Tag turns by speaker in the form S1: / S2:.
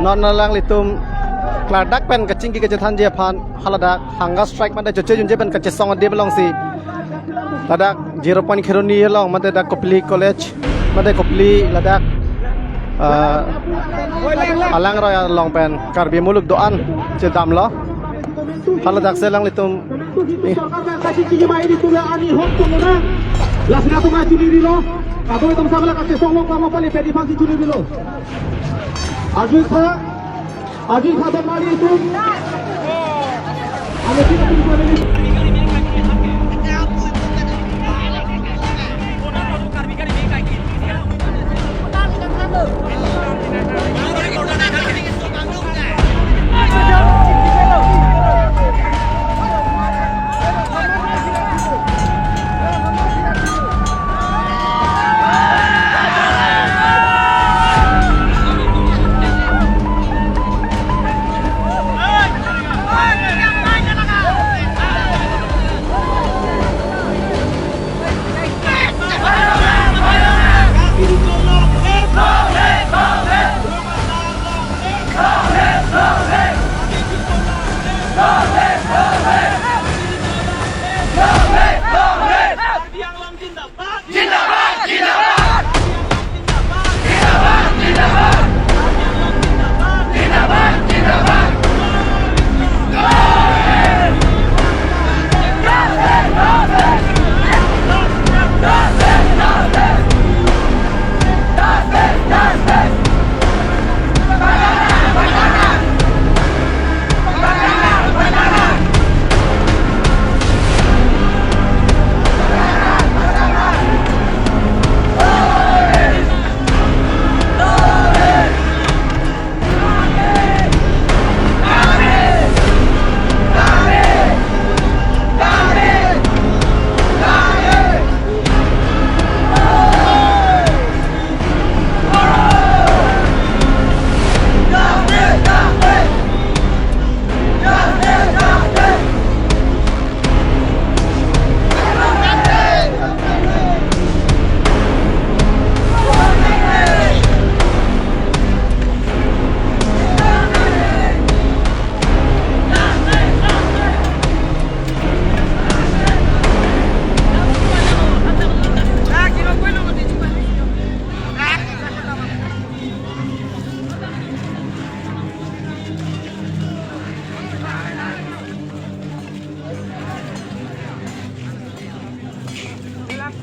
S1: non lang litum kladak pen kacing ki kacethan je phan haladak hanga strike mate joche junje pen kache song de belong si ladak 0 point kheroni long mate dak kopli college mate kopli ladak alang roya long pen karbi muluk doan je dam lo haladak selang litum
S2: Lasina tunga chuli dilo. Ato itam sabla kache solo kamo pali pedi fansi chuli dilo. Ajui kha bermali itu. Ame tidak bisa